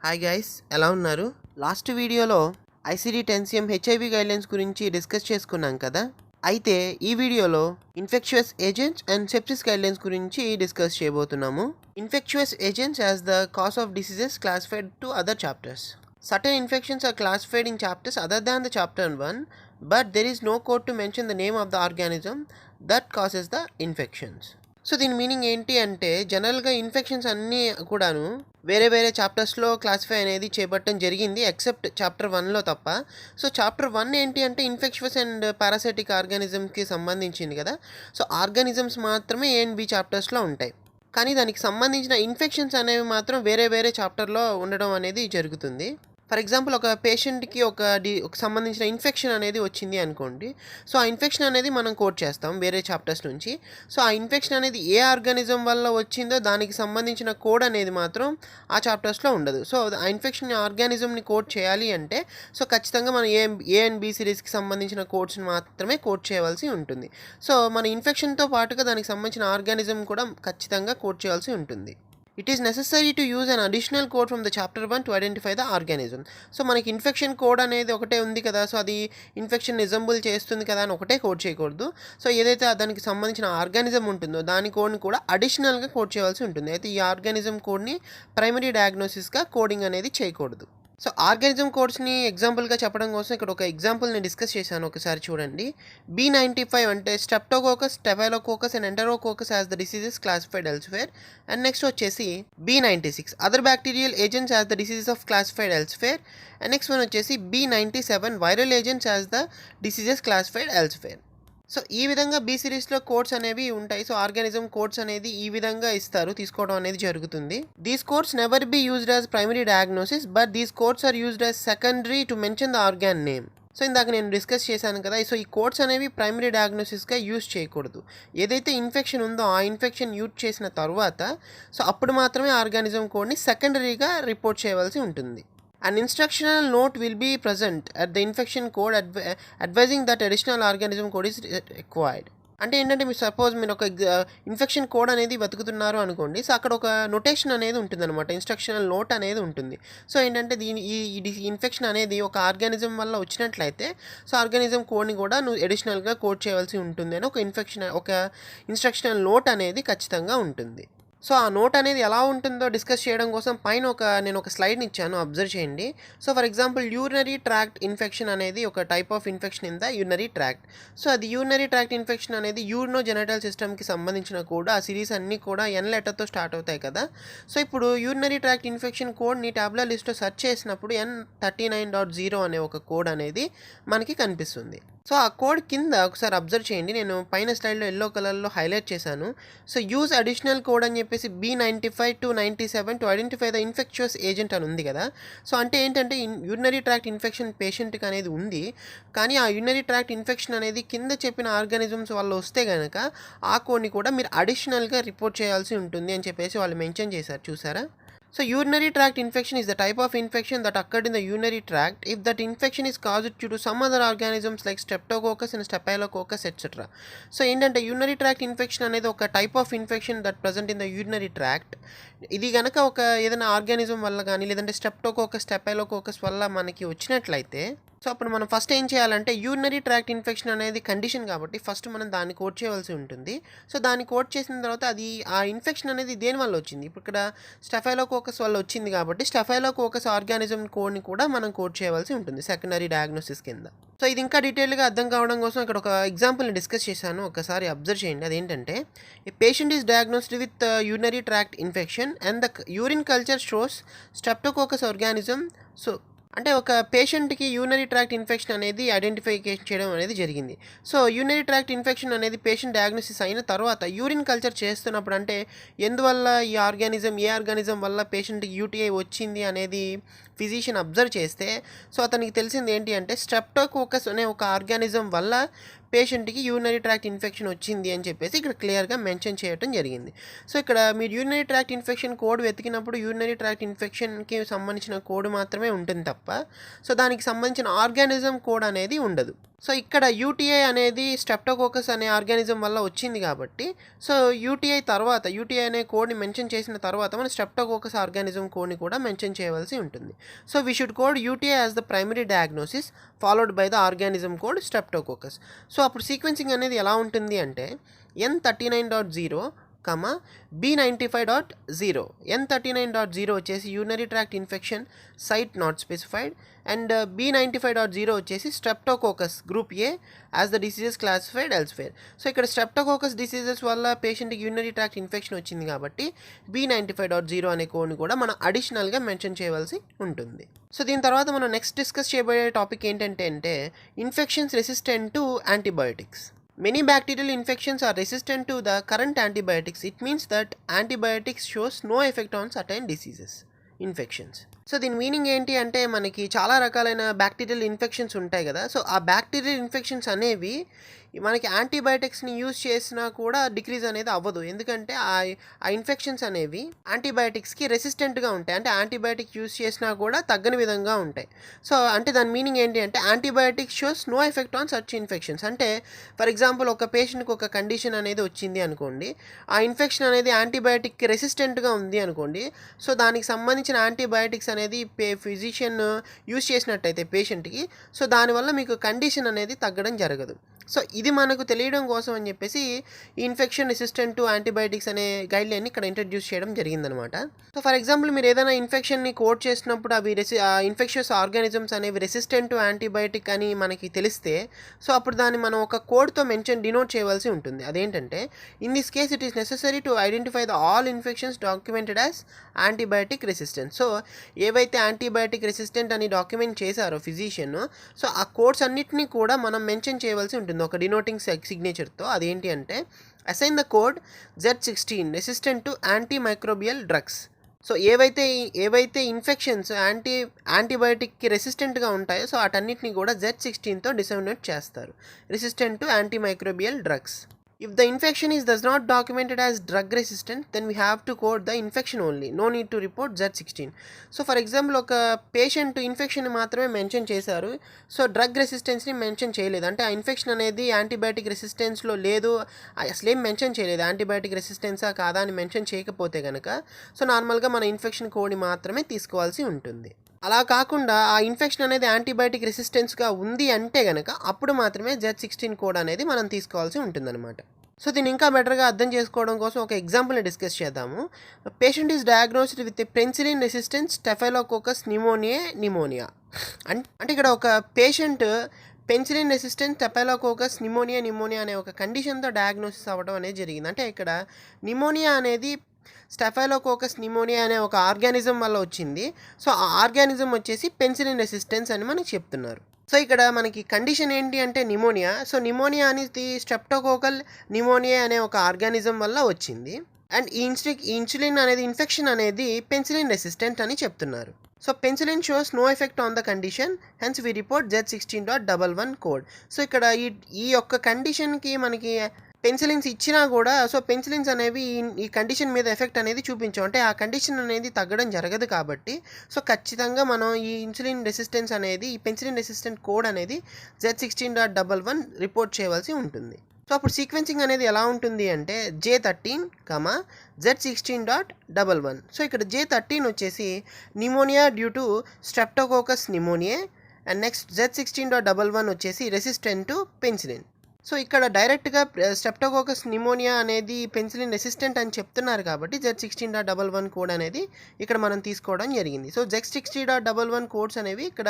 Hi guys, ఎలా ఉన్నారు? Last వీడియోలో ICD-10 హెచ్ఐవి గైడ్లైన్స్ గురించి డిస్కస్ చేసుకున్నాం కదా. అయితే ఈ వీడియోలో infectious agents and sepsis guidelines గురించి డిస్కస్ చేయబోతున్నాము. Infectious agents as the cause of diseases classified to other chapters. Certain infections are classified in chapters other than the chapter 1, but there is no code to mention the name of the organism that causes the infections. So దీని meaning ఏంటి అంటే, జనరల్గా infections అన్నీ కూడాను వేరే వేరే చాప్టర్స్లో classify అనేది చేపట్టడం జరిగింది, ఎక్సెప్ట్ చాప్టర్ 1లో తప్ప. సో చాప్టర్ 1 ఏంటి అంటే ఇన్ఫెక్షస్ అండ్ పారాసైటిక్ ఆర్గానిజంకి సంబంధించింది కదా. సో ఆర్గానిజమ్స్ మాత్రమే A and B చాప్టర్స్లో ఉంటాయి, కానీ దానికి సంబంధించిన ఇన్ఫెక్షన్స్ అనేవి మాత్రం వేరే వేరే చాప్టర్లో ఉండడం అనేది జరుగుతుంది. ఫర్ ఎగ్జాంపుల్, ఒక పేషెంట్కి ఒక సంబంధించిన ఇన్ఫెక్షన్ అనేది వచ్చింది అనుకోండి. సో ఆ ఇన్ఫెక్షన్ అనేది మనం కోట్ చేస్తాం వేరే చాప్టర్స్ నుంచి. సో ఆ ఇన్ఫెక్షన్ అనేది ఏ ఆర్గానిజం వల్ల వచ్చిందో దానికి సంబంధించిన కోడ్ అనేది మాత్రం ఆ చాప్టర్స్లో ఉండదు. సో ఆ ఇన్ఫెక్షన్ ఆర్గానిజంని కోడ్ చేయాలి అంటే సో ఖచ్చితంగా మనం ఏ అండ్ బి సిరీస్కి సంబంధించిన కోడ్స్ని మాత్రమే కోడ్ చేయవలసి ఉంటుంది. సో మన ఇన్ఫెక్షన్తో పాటుగా దానికి సంబంధించిన ఆర్గానిజం కూడా ఖచ్చితంగా కోడ్ చేయాల్సి ఉంటుంది. It is necessary to use an additional code from the chapter 1 to identify the organism. So మనకి ఇన్ఫెక్షన్ కోడ్ అనేది ఒకటే ఉంది కదా, సో అది ఇన్ఫెక్షన్ రిజంబుల్ చేస్తుంది కదా అని ఒకటే కోడ్ చేయకూడదు. సో ఏదైతే దానికి సంబంధించిన ఆర్గానిజం ఉంటుందో దాని కోడ్ని కూడా అడిషనల్గా కోడ్ చేయవలసి ఉంటుంది. అయితే ఈ ఆర్గానిజం కోడ్ని ప్రైమరీ డయాగ్నోసిస్గా కోడింగ్ అనేది చేయకూడదు. సో ఆర్గానిజం కోడ్స్ని ఎగ్జాంపుల్గా చెప్పడం కోసం ఇక్కడ ఒక ఎగ్జాంపుల్ని డిస్కస్ చేశాను, ఒకసారి చూడండి. B95 అంటే streptococcus, staphylococcus and enterococcus as the diseases classified elsewhere. And next వచ్చేసి B96 other bacterial agents as the diseases of classified elsewhere. And next one వచ్చేసి B97 viral agents as the diseases classified elsewhere. So ఈ విధంగా B సిరీస్లో codes అనేవి ఉంటాయి. So organism codes అనేది ఈ విధంగా ఇస్తారు, తీసుకోవడం అనేది జరుగుతుంది. These codes never be used as primary diagnosis, but these codes are used as secondary to mention the organ name. So ఇందాక నేను డిస్కస్ చేశాను కదా, సో ఈ కోడ్స్ అనేవి ప్రైమరీ డయాగ్నోసిస్గా యూజ్ చేయకూడదు. ఏదైతే ఇన్ఫెక్షన్ ఉందో ఆ ఇన్ఫెక్షన్ యూజ్ చేసిన తర్వాత సో అప్పుడు మాత్రమే ఆర్గానిజం కోడ్ని సెకండరీగా రిపోర్ట్ చేయవలసి ఉంటుంది. An instructional note will be present at the infection code advising that additional organism code is required. అంటే ఏంటంటే మీరు సపోజ్ మీరు ఒక ఇన్ఫెక్షన్ కోడ్ అనేది వెతుకుతున్నారు అనుకోండి. సో అక్కడ ఒక నొటేషన్ అనేది ఉంటుంది అనమాట, ఇన్స్ట్రక్షనల్ నోట్ అనేది ఉంటుంది. సో ఏంటంటే ఈ ఇన్ఫెక్షన్ అనేది ఒక ఆర్గానిజం వల్ల వచ్చినట్లయితే సో ఆర్గానిజం కోడ్ని కూడా నువ్వు అడిషనల్గా కోడ్ చేయవలసి ఉంటుంది అని ఒక ఇన్స్ట్రక్షనల్ నోట్ అనేది ఖచ్చితంగా ఉంటుంది. సో ఆ నోట్ అనేది ఎలా ఉంటుందో డిస్కస్ చేయడం కోసం పైన నేను ఒక స్లైడ్ని ఇచ్చాను, అబ్జర్వ్ చేయండి. So for example, urinary tract infection అనేది ఒక type of infection in the urinary tract. So అది యూరినరీ ట్రాక్ట్ ఇన్ఫెక్షన్ అనేది యూరినోజెనిటల్ సిస్టమ్కి సంబంధించిన కోడ్. ఆ సిరీస్ అన్నీ కూడా N లెటర్తో స్టార్ట్ అవుతాయి కదా. సో ఇప్పుడు యూరినరీ ట్రాక్ట్ ఇన్ఫెక్షన్ కోడ్ని టాబ్లెట్ లిస్ట్లో సెర్చ్ చేసినప్పుడు N39.0 అనే ఒక కోడ్ అనేది మనకి కనిపిస్తుంది. సో ఆ కోడ్ కింద ఒకసారి అబ్జర్వ్ చేయండి, నేను పైన స్లైడ్లో ఎల్లో కలర్లో హైలైట్ చేశాను. సో యూజ్ అడిషనల్ కోడ్ అని చెప్పేసి B95 to 97 to identify the infectious agent అని ఉంది కదా. సో అంటే ఏంటంటే యూరినరీ ట్రాక్ట్ ఇన్ఫెక్షన్ పేషెంట్కి అనేది ఉంది, కానీ ఆ యూరినరీ ట్రాక్ట్ ఇన్ఫెక్షన్ అనేది కింద చెప్పిన ఆర్గానిజమ్స్ వల్ల వస్తే కనుక ఆ కోడ్ని కూడా మీరు అడిషనల్గా రిపోర్ట్ చేయాల్సి ఉంటుంది అని చెప్పేసి వాళ్ళు మెన్షన్ చేశారు, చూసారా. So urinary tract infection is the type of infection that occurred in the urinary tract if that infection is caused due to some other organisms like streptococcus and staphylococcus etc. So ఏంటంటే urinary tract infection అనేది ఒక type of infection that present in the urinary tract. ఇది కనుక ఒక ఏదైనా organism వల్ల కానీ లేదంటే స్ట్రెప్టోకోకస్, స్టెఫైలోకోకస్ వల్ల మనకి వచ్చినట్లయితే సో అప్పుడు మనం ఫస్ట్ ఏం చేయాలంటే, యూరినరీ ట్రాక్ట్ ఇన్ఫెక్షన్ అనేది కండిషన్ కాబట్టి ఫస్ట్ మనం దాన్ని కోడ్ చేయవలసి ఉంటుంది. సో దాన్ని కోడ్ చేసిన తర్వాత అది ఆ ఇన్ఫెక్షన్ అనేది దేని వల్ల వచ్చింది, ఇప్పుడు ఇక్కడ స్టెఫైలోకోకస్ వల్ల వచ్చింది కాబట్టి స్టెఫైలోకోకస్ ఆర్గానిజం కోడ్ని కూడా మనం కోడ్ చేయవలసి ఉంటుంది సెకండరీ డయాగ్నోసిస్ కింద. సో ఇది ఇంకా డీటెయిల్గా అర్థం కావడం కోసం ఇక్కడ ఒక ఎగ్జాంపుల్ని డిస్కస్ చేశాను, ఒకసారి అబ్జర్వ్ చేయండి. అదేంటంటే, a patient is diagnosed with urinary tract infection and the urine culture shows streptococcus organism. So అంటే ఒక పేషెంట్కి యూరినరీ ట్రాక్ట్ ఇన్ఫెక్షన్ అనేది ఐడెంటిఫికేషన్ చేయడం అనేది జరిగింది. సో యూరినరీ ట్రాక్ట్ ఇన్ఫెక్షన్ అనేది పేషెంట్ డయాగ్నోసిస్ అయిన తర్వాత యూరిన్ కల్చర్ చేస్తున్నప్పుడు, అంటే ఎందువల్ల ఈ ఏ ఆర్గానిజం వల్ల పేషెంట్కి యూటీఐ వచ్చింది అనేది ఫిజిషియన్ అబ్జర్వ్ చేస్తే సో అతనికి తెలిసింది ఏంటి అంటే స్ట్రెప్టోకోకస్ అనే ఒక ఆర్గానిజం వల్ల పేషెంట్కి యూరినరీ ట్రాక్ట్ ఇన్ఫెక్షన్ వచ్చింది అని చెప్పేసి ఇక్కడ క్లియర్గా మెన్షన్ చేయడం జరిగింది. సో ఇక్కడ మీరు యూరినరీ ట్రాక్ట్ ఇన్ఫెక్షన్ కోడ్ వెతికినప్పుడు యూరినరీ ట్రాక్ట్ ఇన్ఫెక్షన్కి సంబంధించిన కోడ్ మాత్రమే ఉంటుంది తప్ప సో దానికి సంబంధించిన ఆర్గానిజం కోడ్ అనేది ఉండదు. సో ఇక్కడ యూటీఐ అనేది స్ట్రెప్టోకోకస్ అనే ఆర్గానిజం వల్ల వచ్చింది కాబట్టి సో యూటీఐ అనే కోడ్ని మెన్షన్ చేసిన తర్వాత మనం స్ట్రెప్టోకోకస్ ఆర్గానిజం కోడ్ని కూడా మెన్షన్ చేయవలసి ఉంటుంది. So we should code UTI as the primary diagnosis followed by the organism code streptococcus. So అప్పుడు సీక్వెన్సింగ్ అనేది ఎలా ఉంటుంది అంటే N39.0 B95.0. N39.0 వచ్చేసి urinary tract infection site not specified and B95.0 వచ్చేసి streptococcus group A as the diseases classified elsewhere. So ఇక్కడ streptococcus diseases వల్ల పేషెంట్కి యూరినరీ ట్రాక్ట్ ఇన్ఫెక్షన్ వచ్చింది కాబట్టి B95.0 అనే కోడ్ని కూడా మనం అడిషనల్గా మెన్షన్ చేయవలసి ఉంటుంది. సో దీని తర్వాత మనం నెక్స్ట్ డిస్కస్ చేయబోయే టాపిక్ ఏంటంటే infections resistant to antibiotics. Many bacterial infections are resistant to the current antibiotics. It means that antibiotics shows no effect on certain diseases, infections. So దీని మీనింగ్ ఏంటి అంటే మనకి చాలా రకాలైన బ్యాక్టీరియల్ ఇన్ఫెక్షన్స్ ఉంటాయి కదా. సో ఆ బ్యాక్టీరియల్ ఇన్ఫెక్షన్స్ అనేవి మనకి యాంటీబయాటిక్స్ని యూజ్ చేసినా కూడా డిక్రీజ్ అనేది అవ్వదు. ఎందుకంటే ఆ ఇన్ఫెక్షన్స్ అనేవి యాంటీబయాటిక్స్కి రెసిస్టెంట్గా ఉంటాయి. అంటే యాంటీబయాటిక్ యూజ్ చేసినా కూడా తగ్గని విధంగా ఉంటాయి. సో అంటే దాని మీనింగ్ ఏంటి అంటే antibiotics shows no effect on such infections. అంటే ఫర్ ఎగ్జాంపుల్ ఒక పేషెంట్కి ఒక కండిషన్ అనేది వచ్చింది అనుకోండి, ఆ ఇన్ఫెక్షన్ అనేది యాంటీబయాటిక్కి రెసిస్టెంట్గా ఉంది అనుకోండి. సో దానికి సంబంధించిన యాంటీబయాటిక్స్ అనేది ఫిజిషియన్ యూజ్ చేసినట్టయితే పేషెంట్కి, సో దానివల్ల మీకు కండిషన్ అనేది తగ్గడం జరగదు. సో ఇది మనకు తెలియడం కోసం అని చెప్పేసి ఈ ఇన్ఫెక్షన్ రెసిస్టెంట్ టు యాంటీబయాటిక్స్ అనే గైడ్లైన్ని ఇక్కడ ఇంట్రడ్యూస్ చేయడం జరిగిందనమాట. సో ఫర్ ఎగ్జాంపుల్ మీరు ఏదైనా ఇన్ఫెక్షన్ని కోడ్ చేసినప్పుడు అవి ఇన్ఫెక్షియస్ ఆర్గానిజమ్స్ అనేవి రెసిస్టెంట్ టు యాంటీబయాటిక్ అని మనకి తెలిస్తే సో అప్పుడు దాన్ని మనం ఒక కోడ్తో డినోట్ చేయవలసి ఉంటుంది. అదేంటంటే in this case it is necessary to identify the all infections documented as antibiotic resistant. So ఏవైతే యాంటీబయాటిక్ రెసిస్టెంట్ అని డాక్యుమెంట్ చేశారో ఫిజిషియన్, సో ఆ కోడ్స్ అన్నిటినీ కూడా మనం మెన్షన్ చేయవలసి ఉంటుంది ఒక డినోటింగ్ సిగ్నేచర్తో. అదేంటి అంటే assign the code Z16 resistant to antimicrobial drugs. So ఏవైతే ఇన్ఫెక్షన్స్ యాంటీబయాటిక్కి రెసిస్టెంట్గా ఉంటాయో సో వాటన్నిటిని కూడా Z16తో డిసైమినేట్ చేస్తారు, resistant to antimicrobial drugs. If the infection does not documented as drug resistant, then we have to code the infection only. No need to report Z16. So for example ఒక patient infection మాత్రమే mention చేశారు, so drug రెసిస్టెన్స్ని mention చేయలేదు. అంటే ఆ infection అనేది antibiotic రెసిస్టెన్స్లో లేదు, అసలు ఏం మెన్షన్ చేయలేదు, యాంటీబయాటిక్ రెసిస్టెన్సా కాదా అని మెన్షన్ చేయకపోతే కనుక సో నార్మల్గా మన ఇన్ఫెక్షన్ కోడ్ని మాత్రమే తీసుకోవాల్సి ఉంటుంది. అలా కాకుండా ఆ ఇన్ఫెక్షన్ అనేది యాంటీబయాటిక్ రెసిస్టెన్స్గా ఉంది అంటే కనుక అప్పుడు మాత్రమే Z16 కోడ్ అనేది మనం తీసుకోవాల్సి ఉంటుందన్నమాట. సో దీన్ని ఇంకా బెటర్గా అర్థం చేసుకోవడం కోసం ఒక ఎగ్జాంపుల్ని డిస్కస్ చేద్దాము. Patient is diagnosed with penicillin resistant staphylococcus pneumonia. అంటే ఇక్కడ ఒక patient penicillin resistant staphylococcus pneumonia అనే ఒక కండిషన్తో డయాగ్నోసిస్ అవ్వడం అనేది జరిగింది. అంటే ఇక్కడ నిమోనియా అనేది స్టెఫైలోకోకస్ నిమోనియా అనే ఒక ఆర్గానిజం వల్ల వచ్చింది. సో ఆ ఆర్గానిజం వచ్చేసి పెన్సిలిన్ రెసిస్టెన్స్ అని మనకి చెప్తున్నారు. సో ఇక్కడ మనకి కండిషన్ ఏంటి అంటే నిమోనియా. సో నిమోనియా అనేది స్ట్రెప్టోకోకల్ నిమోనియా అనే ఒక ఆర్గానిజం వల్ల వచ్చింది. అండ్ ఈ ఇన్సులిన్ అనేది ఇన్ఫెక్షన్ అనేది పెన్సిలిన్ రెసిస్టెంట్ అని చెప్తున్నారు. So penicillin shows no effect on the condition, hence we report Z16.11 code. So ఇక్కడ ఈ యొక్క కండిషన్కి మనకి పెన్సిలిన్స్ ఇచ్చినా కూడా సో పెన్సిలిన్స్ అనేవి ఈ కండిషన్ మీద ఎఫెక్ట్ అనేది చూపించాం. అంటే ఆ కండిషన్ అనేది తగ్గడం జరగదు కాబట్టి సో ఖచ్చితంగా మనం ఈ ఇన్సులిన్ రెసిస్టెన్స్ అనేది ఈ పెన్సిలిన్ రెసిస్టెంట్ కోడ్ అనేది Z16.11 రిపోర్ట్ చేయవలసి ఉంటుంది. సో అప్పుడు సీక్వెన్సింగ్ అనేది ఎలా ఉంటుంది అంటే J13, Z16.11. సో ఇక్కడ J13 వచ్చేసి pneumonia due to streptococcus pneumonia and next Z16.11 వచ్చేసి రెసిస్టెంట్ టు పెన్సిలిన్. సో ఇక్కడ డైరెక్ట్గా స్ట్రెప్టోకోకస్ నిమోనియా అనేది పెన్సిలిన్ రెసిస్టెంట్ అని చెప్తున్నారు కాబట్టి Z16.11 కోడ్ అనేది ఇక్కడ మనం తీసుకోవడం జరిగింది. సో Z16.11 కోడ్స్ అనేవి ఇక్కడ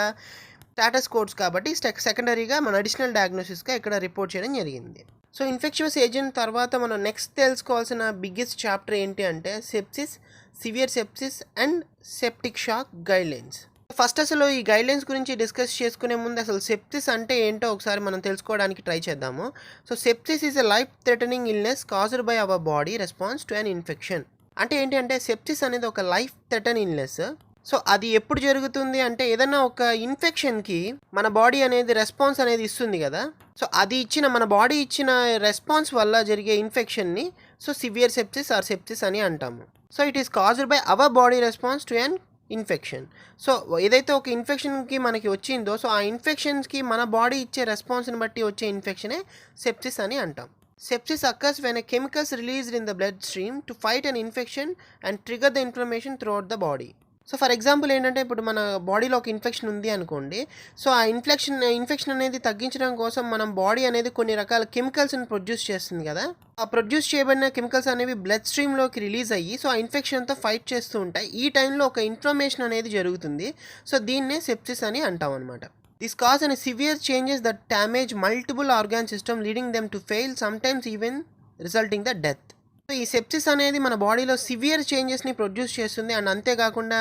స్టాటస్ కోడ్స్ కాబట్టి సెకండరీగా మన అడిషనల్ డయాగ్నోసిస్గా ఇక్కడ రిపోర్ట్ చేయడం జరిగింది. సో ఇన్ఫెక్షన్స్ ఏజెంట్ తర్వాత మనం నెక్స్ట్ తెలుసుకోవాల్సిన బిగ్గెస్ట్ చాప్టర్ ఏంటి అంటే sepsis, severe sepsis and septic shock guidelines. First అసలు ఈ గైడ్లైన్స్ గురించి డిస్కస్ చేసుకునే ముందు అసలు సెప్సిస్ అంటే ఏంటో ఒకసారి మనం తెలుసుకోవడానికి ట్రై చేద్దాము. So sepsis is a life threatening illness caused by our body response to an infection. అంటే ఏంటి అంటే సెప్సిస్ అనేది ఒక లైఫ్ థ్రెటనింగ్ ఇల్నెస్. సో అది ఎప్పుడు జరుగుతుంది అంటే ఏదైనా ఒక ఇన్ఫెక్షన్కి మన బాడీ అనేది రెస్పాన్స్ అనేది ఇస్తుంది కదా. సో అది మన బాడీ ఇచ్చిన రెస్పాన్స్ వల్ల జరిగే ఇన్ఫెక్షన్ని so severe sepsis or sepsis అని అంటాము. So it is caused by our body response to an infection. So, ఏదైతే ఒక ఇన్ఫెక్షన్‌కి మనకి వచ్చిందో, సో, ఆ ఇన్ఫెక్షన్స్‌కి మన బాడీ ఇచ్చే రెస్పాన్స్‌ని బట్టి వచ్చే ఇన్ఫెక్షనే సెప్సిస్ అని అంటాం. Sepsis occurs when a chemicals released in the bloodstream to fight an infection and trigger the inflammation throughout the body. So for example ఏంటంటే ఇప్పుడు మన బాడీలో ఒక ఇన్ఫెక్షన్ ఉంది అనుకోండి. సో ఆ ఇన్ఫెక్షన్ అనేది తగ్గించడం కోసం మనం బాడీ అనేది కొన్ని రకాల కెమికల్స్ని ప్రొడ్యూస్ చేస్తుంది కదా. ఆ ప్రొడ్యూస్ చేయబడిన కెమికల్స్ అనేవి బ్లడ్ స్ట్రీమ్లోకి రిలీజ్ అయ్యి సో ఆ ఇన్ఫెక్షన్తో ఫైట్ చేస్తూ ఉంటాయి. ఈ టైంలో ఒక ఇన్ఫ్లమేషన్ అనేది జరుగుతుంది. సో దీన్నే సెప్సిస్ అని అంటాం అనమాట. This cause and severe changes that damage multiple organ system leading them to fail, sometimes even resulting the death. So ఈ సెప్సిస్ అనేది మన బాడీలో సివియర్ చేంజెస్ని ప్రొడ్యూస్ చేస్తుంది అండ్ అంతేకాకుండా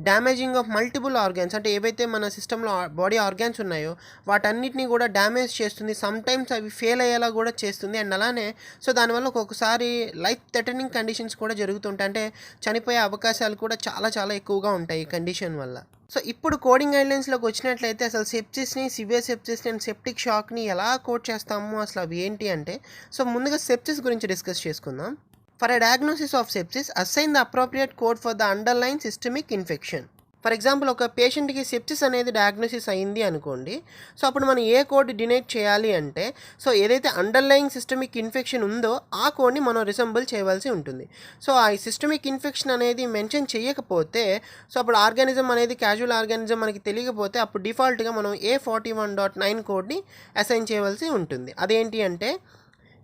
డ్యామేజింగ్ ఆఫ్ మల్టిపుల్ ఆర్గాన్స్, అంటే ఏవైతే మన సిస్టంలో బాడీ ఆర్గాన్స్ ఉన్నాయో వాటన్నిటిని కూడా డ్యామేజ్ చేస్తుంది. సమ్టైమ్స్ అవి ఫెయిల్ అయ్యేలా కూడా చేస్తుంది. అండ్ అలానే సో దానివల్ల ఒక్కొక్కసారి లైఫ్ థ్రెటనింగ్ కండిషన్స్ కూడా జరుగుతుంటాయి. అంటే చనిపోయే అవకాశాలు కూడా చాలా చాలా ఎక్కువగా ఉంటాయి ఈ కండిషన్ వల్ల. సో ఇప్పుడు కోడింగ్ గైడ్లైన్స్లోకి వచ్చినట్లయితే అసలు సెప్సిస్ని, సివియర్ సెప్సిస్ని అండ్ సెప్టిక్ షాక్ని ఎలా కోడ్ చేస్తాము, అసలు అవి ఏంటి అంటే, సో ముందుగా సెప్సిస్ గురించి డిస్కస్ చేసుకుందాం. For a diagnosis of sepsis, assign the appropriate code for the underline systemic infection. For example ఒక పేషెంట్కి సెప్సిస్ అనేది డయాగ్నోసిస్ అయింది అనుకోండి. సో అప్పుడు మనం ఏ కోడ్ డినైట్ చేయాలి అంటే, సో ఏదైతే అండర్లయింగ్ సిస్టమిక్ ఇన్ఫెక్షన్ ఉందో ఆ కోడ్ని మనం రిసెంబుల్ చేయవలసి ఉంటుంది. సో ఆ సిస్టమిక్ ఇన్ఫెక్షన్ అనేది మెన్షన్ చేయకపోతే, సో అప్పుడు ఆర్గానిజం అనేది క్యాజువల్ ఆర్గానిజం మనకి తెలియకపోతే అప్పుడు డిఫాల్ట్గా మనం A41.9 కోడ్ని అసైన్ చేయవలసి ఉంటుంది. అదేంటి అంటే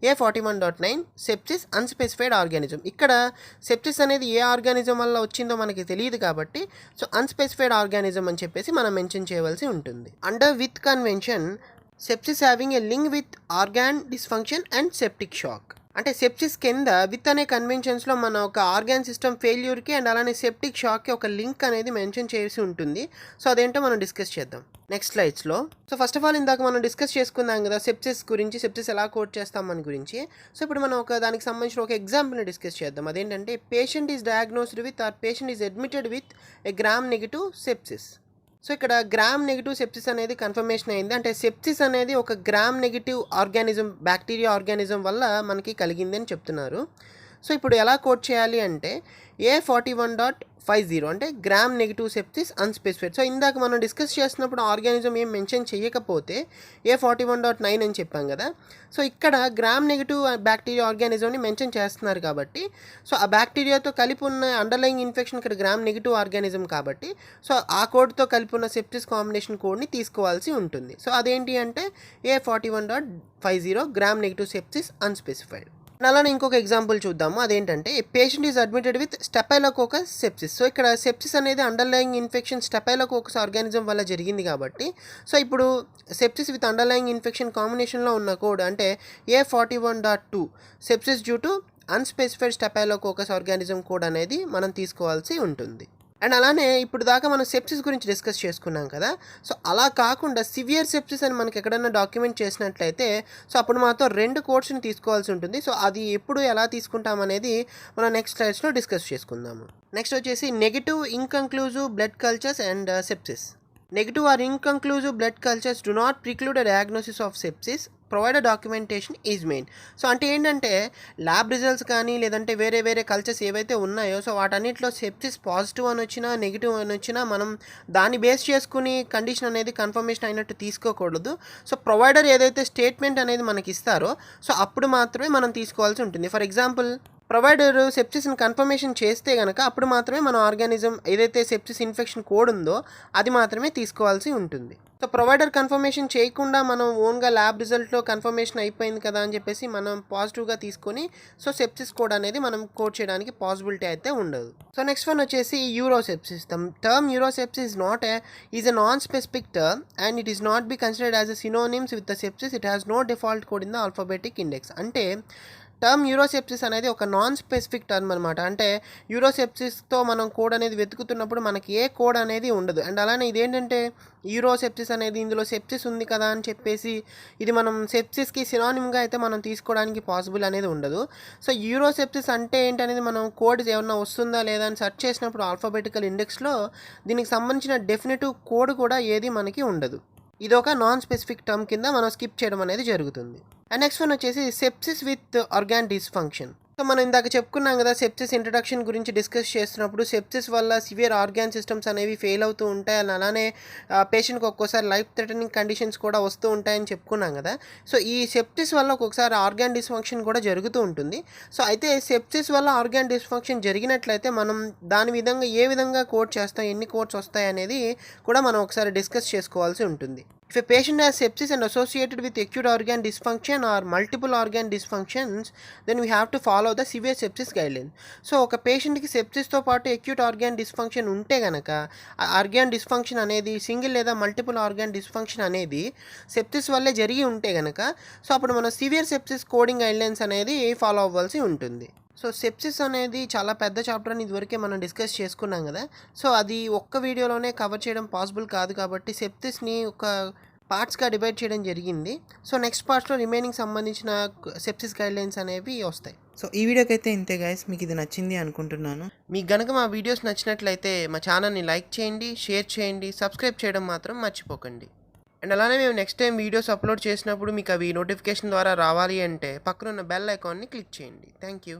A41.9 సెప్సిస్ అన్స్పెసిఫైడ్ ఆర్గానిజం. ఇక్కడ సెప్సిస్ అనేది ఏ ఆర్గానిజం వల్ల వచ్చిందో మనకి తెలియదు కాబట్టి సో అన్స్పెసిఫైడ్ ఆర్గానిజం అని చెప్పేసి మనం మెన్షన్ చేయవలసి ఉంటుంది. Under with convention, sepsis having a link with organ dysfunction and septic shock. అంటే సెప్సిస్ కింద విత్ అనే కన్వెన్షన్స్లో మన ఒక ఆర్గాన్ సిస్టమ్ ఫెయిల్యూర్కి అండ్ అలానే సెప్టిక్ షాక్కి ఒక లింక్ అనేది మెన్షన్ చేసి ఉంటుంది. సో అదేంటో మనం డిస్కస్ చేద్దాం నెక్స్ట్ స్లైడ్స్లో. సో ఫస్ట్ ఆఫ్ ఆల్ ఇందాక మనం డిస్కస్ చేసుకుందాం కదా సెప్సిస్ గురించి, సెప్సిస్ ఎలా కోడ్ చేస్తామని గురించి. సో ఇప్పుడు మనం ఒక దానికి సంబంధించిన ఒక ఎగ్జాంపుల్ని డిస్కస్ చేద్దాం. అదేంటంటే patient is diagnosed with or patient is admitted with a gram negative sepsis. So ఇక్కడ గ్రామ్ నెగిటివ్ సెప్సిస్ అనేది కన్ఫర్మేషన్ అయింది. అంటే సెప్సిస్ అనేది ఒక gram negative organism, bacteria organism వల్ల మనకి కలిగింది అని చెప్తున్నారు. సో ఇప్పుడు ఎలా కోడ్ చేయాలి అంటే A41.50 అంటే gram negative sepsis unspecified. So ఇందాక మనం డిస్కస్ చేసినప్పుడు ఆర్గానిజం ఏం మెన్షన్ చేయకపోతే A41.9 అని చెప్పాం కదా. సో ఇక్కడ గ్రామ్ నెగిటివ్ బ్యాక్టీరియా ఆర్గానిజంని మెన్షన్ చేస్తున్నారు కాబట్టి సో ఆ బ్యాక్టీరియాతో కలిపి ఉన్న అండర్లయింగ్ ఇన్ఫెక్షన్ ఇక్కడ గ్రామ్ నెగిటివ్ ఆర్గానిజం కాబట్టి సో ఆ కోడ్తో కలిపి ఉన్న సెప్సిస్ కాంబినేషన్ కోడ్ని తీసుకోవాల్సి ఉంటుంది. సో అదేంటి అంటే A41.50 gram negative sepsis unspecified. అలానే ఇంకొక ఎగ్జాంపుల్ చూద్దాము. అదేంటంటే patient is admitted with staphylococcus sepsis. So ఇక్కడ సెప్సిస్ అనేది అండర్లయింగ్ ఇన్ఫెక్షన్ స్టెఫైలోకోకస్ ఆర్గానిజం వల్ల జరిగింది కాబట్టి సో ఇప్పుడు సెప్సిస్ విత్ అండర్లయింగ్ ఇన్ఫెక్షన్ కాంబినేషన్లో ఉన్న కోడ్ అంటే A41.2 sepsis due to unspecified staphylococcus organism code అనేది మనం తీసుకోవాల్సి ఉంటుంది. అండ్ అలానే ఇప్పుడు దాకా మనం సెప్సిస్ గురించి డిస్కస్ చేసుకున్నాం కదా. సో అలా కాకుండా సివియర్ సెప్సిస్ అని మనకి ఎక్కడన్నా డాక్యుమెంట్ చేసినట్లయితే సో అప్పుడు మాత్రం 2 కోడ్స్ని తీసుకోవాల్సి ఉంటుంది. సో అది ఎప్పుడు ఎలా తీసుకుంటాం అనేది మనం నెక్స్ట్ స్లైడ్స్లో డిస్కస్ చేసుకుందాము. నెక్స్ట్ వచ్చేసి negative inconclusive blood cultures and sepsis. Negative or inconclusive blood cultures do not preclude a diagnosis of sepsis provided documentation is made. So అంటే ఏంటంటే ల్యాబ్ రిజల్ట్స్ కానీ లేదంటే వేరే వేరే కల్చర్స్ ఏవైతే ఉన్నాయో సో వాటన్నిటిలో సెప్సిస్ పాజిటివ్ అని వచ్చినా నెగిటివ్ అని వచ్చినా మనం దాన్ని బేస్ చేసుకుని కండిషన్ అనేది కన్ఫర్మేషన్ అయినట్టు తీసుకోకూడదు. సో ప్రొవైడర్ ఏదైతే స్టేట్మెంట్ అనేది మనకి ఇస్తారో సో అప్పుడు మాత్రమే మనం తీసుకోవాల్సి ఉంటుంది. ఫర్ ఎగ్జాంపుల్ ప్రొవైడర్ సెప్సిస్ని కన్ఫర్మేషన్ చేస్తే కనుక అప్పుడు మాత్రమే మన ఆర్గానిజం ఏదైతే సెప్సిస్ ఇన్ఫెక్షన్ కోడ్ ఉందో అది మాత్రమే తీసుకోవాల్సి ఉంటుంది. సో ప్రొవైడర్ కన్ఫర్మేషన్ చేయకుండా మనం ఓన్గా ల్యాబ్ రిజల్ట్లో కన్ఫర్మేషన్ అయిపోయింది కదా అని చెప్పేసి మనం పాజిటివ్గా తీసుకొని సో సెప్సిస్ కోడ్ అనేది మనం కోడ్ చేయడానికి పాసిబిలిటీ అయితే ఉండదు. సో నెక్స్ట్ వన్ వచ్చేసి urosepsis. The term urosepsis is a non specific term and it is not be considered as a synonyms with the sepsis. It has no default code in the alphabetic index. అంటే term urosepsis అనేది ఒక non specific term అనమాట. అంటే యూరోసెప్సిస్తో మనం code అనేది వెతుకుతున్నప్పుడు మనకి ఏ code అనేది ఉండదు. అండ్ అలానే ఇదేంటంటే యూరోసెప్సిస్ అనేది ఇందులో సెప్సిస్ ఉంది కదా అని చెప్పేసి ఇది మనం సెప్సిస్కి సినానిమ్గా అయితే మనం తీసుకోవడానికి పాసిబుల్ అనేది ఉండదు. సో యూరోసెప్సిస్ అంటే ఏంటనేది మనం కోడ్ ఏమన్నా వస్తుందా లేదా అని సెర్చ్ చేసినప్పుడు ఆల్ఫాబెటికల్ ఇండెక్స్లో దీనికి సంబంధించిన డెఫినెటివ్ కోడ్ కూడా ఏది మనకి ఉండదు. ఇది ఒక నాన్ స్పెసిఫిక్ టర్మ్ కింద మనం స్కిప్ చేయడం అనేది జరుగుతుంది. అండ్ నెక్స్ట్ వన్ వచ్చేసి sepsis with organ dysfunction. So మనం ఇందాక చెప్పుకున్నాం కదా, సెప్సిస్ ఇంట్రడక్షన్ గురించి డిస్కస్ చేస్తున్నప్పుడు సెప్సిస్ వల్ల సివియర్ ఆర్గాన్ సిస్టమ్స్ అనేవి ఫెయిల్ అవుతూ ఉంటాయి, అని అలానే పేషెంట్కి ఒక్కోసారి లైఫ్ థ్రెటనింగ్ కండిషన్స్ కూడా వస్తూ ఉంటాయని చెప్పుకున్నాం కదా. సో ఈ సెప్సిస్ వల్ల ఒక్కొక్కసారి ఆర్గాన్ డిస్ఫంక్షన్ కూడా జరుగుతూ ఉంటుంది. సో అయితే సెప్సిస్ వల్ల ఆర్గాన్ డిస్ఫంక్షన్ జరిగినట్లయితే మనం దాని విధంగా ఏ విధంగా కోడ్ చేస్తాం, ఎన్ని కోడ్స్ వస్తాయి అనేది కూడా మనం ఒకసారి డిస్కస్ చేసుకోవాల్సి ఉంటుంది. If a patient has sepsis and associated with acute organ dysfunction or multiple organ dysfunctions, then we have to follow the severe sepsis guideline. So ఒక పేషెంట్కి సెప్సిస్తో పాటు అక్యూట్ ఆర్గాన్ డిస్ఫంక్షన్ ఉంటే కనుక, ఆ ఆర్గాన్ డిస్ఫంక్షన్ అనేది single లేదా multiple organ dysfunction అనేది sepsis వల్లే జరిగి ఉంటే కనుక, సో అప్పుడు మనం సివియర్ సెప్సిస్ కోడింగ్ గైడ్లైన్స్ అనేది ఫాలో అవ్వాల్సి ఉంటుంది. సో సెప్సిస్ అనేది చాలా పెద్ద చాప్టర్ అని ఇదివరకే మనం డిస్కస్ చేసుకున్నాం కదా. సో అది ఒక్క వీడియోలోనే కవర్ చేయడం పాసిబుల్ కాదు కాబట్టి సెప్సిస్ని ఒక పార్ట్స్గా డివైడ్ చేయడం జరిగింది. సో నెక్స్ట్ పార్ట్స్లో రిమైనింగ్ సంబంధించిన సెప్సిస్ గైడ్లైన్స్ అనేవి వస్తాయి. సో ఈ వీడియోకి అయితే ఇంతే గైస్, మీకు ఇది నచ్చింది అనుకుంటున్నాను. మీకు గనక మా వీడియోస్ నచ్చినట్లయితే మా ఛానల్ని లైక్ చేయండి, షేర్ చేయండి, సబ్స్క్రైబ్ చేయడం మాత్రం మర్చిపోకండి. అండ్ అలానే మేము నెక్స్ట్ టైం వీడియోస్ అప్లోడ్ చేసినప్పుడు మీకు అవి నోటిఫికేషన్ ద్వారా రావాలి అంటే పక్కన ఉన్న బెల్ ఐకాన్ని క్లిక్ చేయండి. Thank you.